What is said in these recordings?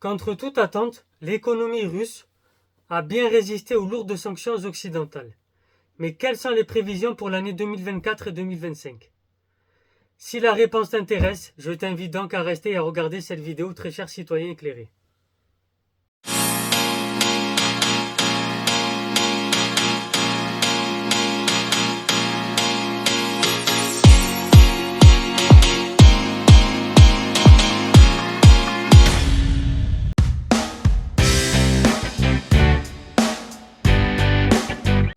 Contre toute attente, l'économie russe a bien résisté aux lourdes sanctions occidentales. Mais quelles sont les prévisions pour l'année 2024 et 2025? Si la réponse t'intéresse, je t'invite donc à rester et à regarder cette vidéo, très cher citoyen éclairé.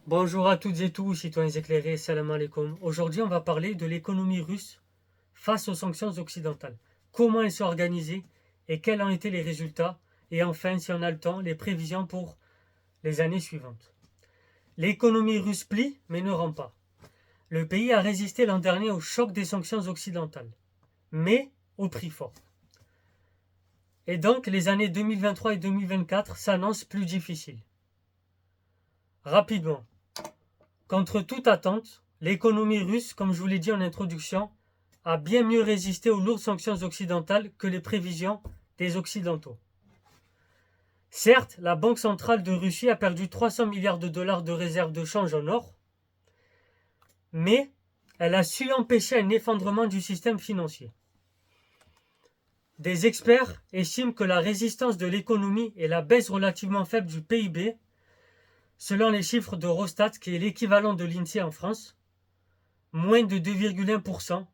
Bonjour à toutes et tous, citoyens éclairés, salam alaikum. Aujourd'hui, on va parler de l'économie russe face aux sanctions occidentales. Comment elles sont organisées et quels ont été les résultats. Et enfin, si on a le temps, les prévisions pour les années suivantes. L'économie russe plie, mais ne rend pas. Le pays a résisté l'an dernier au choc des sanctions occidentales, mais au prix fort. Et donc, les années 2023 et 2024 s'annoncent plus difficiles. Rapidement. Contre toute attente, l'économie russe, comme je vous l'ai dit en introduction, a bien mieux résisté aux lourdes sanctions occidentales que les prévisions des Occidentaux. Certes, la Banque centrale de Russie a perdu 300 milliards de dollars de réserves de change en or, mais elle a su empêcher un effondrement du système financier. Des experts estiment que la résistance de l'économie et la baisse relativement faible du PIB, selon les chiffres d'Eurostat, qui est l'équivalent de l'INSEE en France, moins de 2,1%,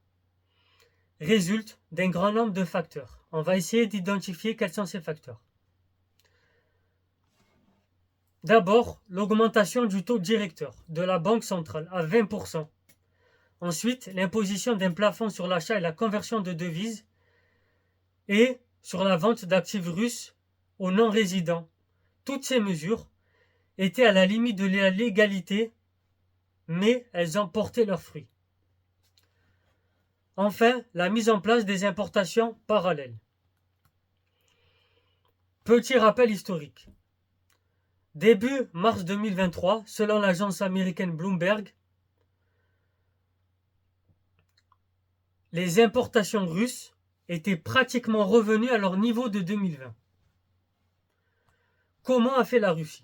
résulte d'un grand nombre de facteurs. On va essayer d'identifier quels sont ces facteurs. D'abord, l'augmentation du taux directeur de la Banque centrale à 20%. Ensuite, l'imposition d'un plafond sur l'achat et la conversion de devises et sur la vente d'actifs russes aux non-résidents. Toutes ces mesures étaient à la limite de la légalité, mais elles ont porté leurs fruits. Enfin, la mise en place des importations parallèles. Petit rappel historique. Début mars 2023, selon l'agence américaine Bloomberg, les importations russes étaient pratiquement revenues à leur niveau de 2020. Comment a fait la Russie?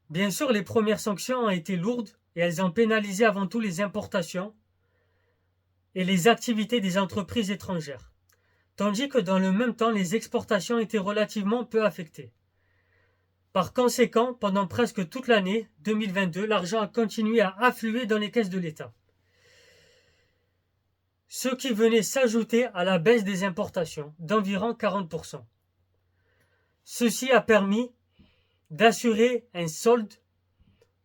Bien sûr, les premières sanctions ont été lourdes et elles ont pénalisé avant tout les importations et les activités des entreprises étrangères, tandis que dans le même temps, les exportations étaient relativement peu affectées. Par conséquent, pendant presque toute l'année 2022, l'argent a continué à affluer dans les caisses de l'État. Ce qui venait s'ajouter à la baisse des importations d'environ 40%. Ceci a permis d'assurer un solde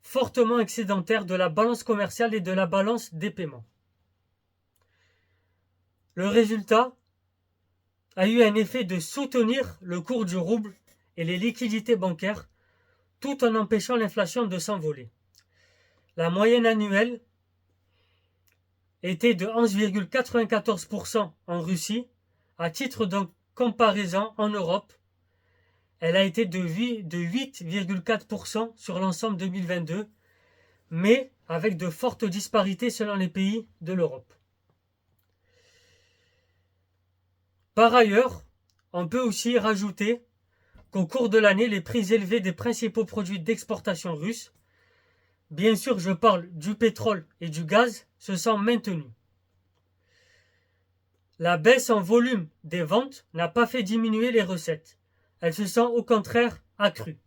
fortement excédentaire de la balance commerciale et de la balance des paiements. Le résultat a eu un effet de soutenir le cours du rouble et les liquidités bancaires, tout en empêchant l'inflation de s'envoler. La moyenne annuelle était de 11,94% en Russie. À titre de comparaison, en Europe, elle a été de 8,4% sur l'ensemble 2022, mais avec de fortes disparités selon les pays de l'Europe. Par ailleurs, on peut aussi rajouter qu'au cours de l'année, les prix élevés des principaux produits d'exportation russes, bien sûr je parle du pétrole et du gaz, se sont maintenus. La baisse en volume des ventes n'a pas fait diminuer les recettes. Elles se sont au contraire accrues.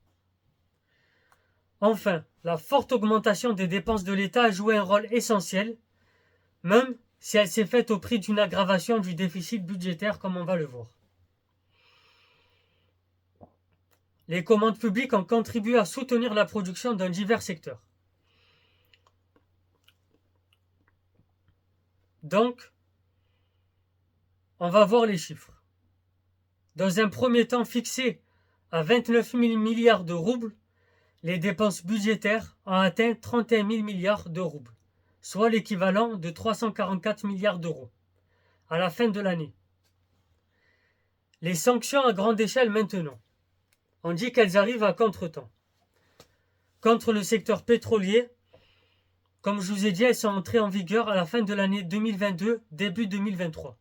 Enfin, la forte augmentation des dépenses de l'État a joué un rôle essentiel, même si elle s'est faite au prix d'une aggravation du déficit budgétaire, comme on va le voir. Les commandes publiques ont contribué à soutenir la production dans divers secteurs. Donc, on va voir les chiffres. Dans un premier temps fixé à 29 000 milliards de roubles, les dépenses budgétaires ont atteint 31 000 milliards de roubles, soit l'équivalent de 344 milliards d'euros à la fin de l'année. Les sanctions à grande échelle maintenant. On dit qu'elles arrivent à contre-temps. Contre le secteur pétrolier, comme je vous ai dit, elles sont entrées en vigueur à la fin de l'année 2022, début 2023.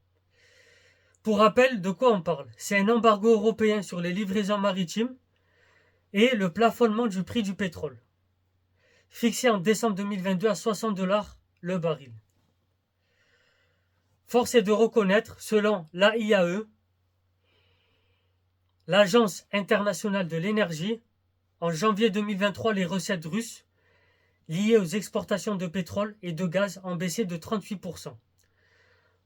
Pour rappel, de quoi on parle? C'est un embargo européen sur les livraisons maritimes et le plafonnement du prix du pétrole, fixé en décembre 2022 à 60 $ le baril. Force est de reconnaître, selon l'AIAE, l'Agence internationale de l'énergie, en janvier 2023, les recettes russes liées aux exportations de pétrole et de gaz ont baissé de 38%,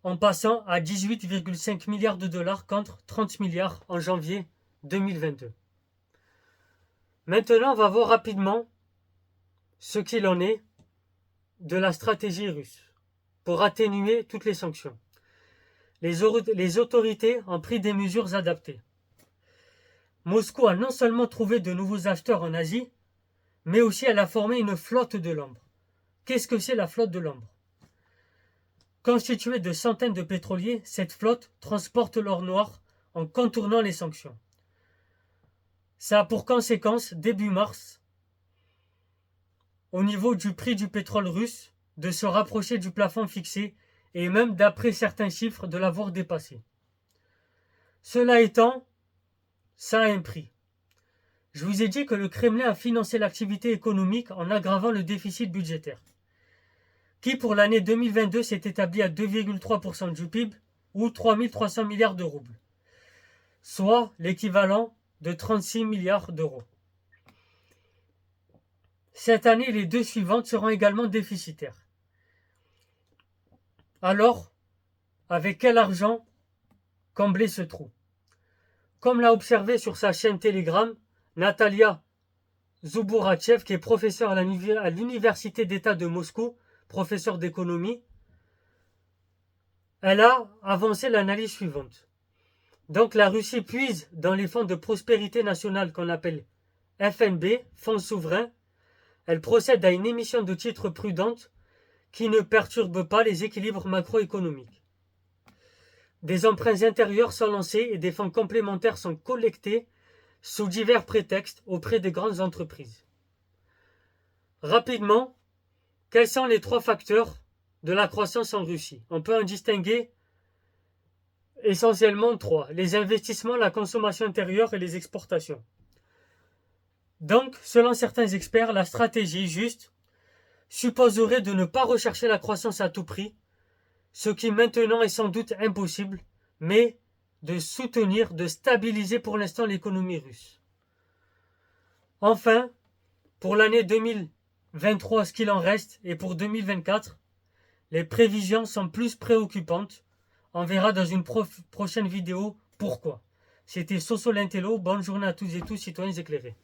en passant à 18,5 milliards de dollars contre 30 milliards en janvier 2022. Maintenant, on va voir rapidement ce qu'il en est de la stratégie russe pour atténuer toutes les sanctions. Les autorités ont pris des mesures adaptées. Moscou a non seulement trouvé de nouveaux acheteurs en Asie, mais aussi elle a formé une flotte de l'ombre. Qu'est-ce que c'est la flotte de l'ombre? Constituée de centaines de pétroliers, cette flotte transporte l'or noir en contournant les sanctions. Ça a pour conséquence, début mars, au niveau du prix du pétrole russe, de se rapprocher du plafond fixé et même, d'après certains chiffres, de l'avoir dépassé. Cela étant, ça a un prix. Je vous ai dit que le Kremlin a financé l'activité économique en aggravant le déficit budgétaire, qui pour l'année 2022 s'est établi à 2,3% du PIB ou 3 300 milliards de roubles, soit l'équivalent de 36 milliards d'euros. Cette année, les deux suivantes seront également déficitaires. Alors, avec quel argent combler ce trou? Comme l'a observé sur sa chaîne Telegram Natalia Zuburachev, qui est professeure à l'Université d'État de Moscou, professeure d'économie, elle a avancé l'analyse suivante. Donc la Russie puise dans les fonds de prospérité nationale qu'on appelle FNB, fonds souverains. Elle procède à une émission de titres prudente qui ne perturbe pas les équilibres macroéconomiques. Des emprunts intérieurs sont lancés et des fonds complémentaires sont collectés sous divers prétextes auprès des grandes entreprises. Rapidement, quels sont les trois facteurs de la croissance en Russie? On peut en distinguer essentiellement trois: les investissements, la consommation intérieure et les exportations. Donc, selon certains experts, la stratégie juste supposerait de ne pas rechercher la croissance à tout prix, ce qui maintenant est sans doute impossible, mais de soutenir, de stabiliser pour l'instant l'économie russe. Enfin, pour l'année 2023, ce qu'il en reste, et pour 2024, les prévisions sont plus préoccupantes. On verra dans une prochaine vidéo pourquoi. C'était Soso Lintello, bonne journée à toutes et tous, citoyens éclairés.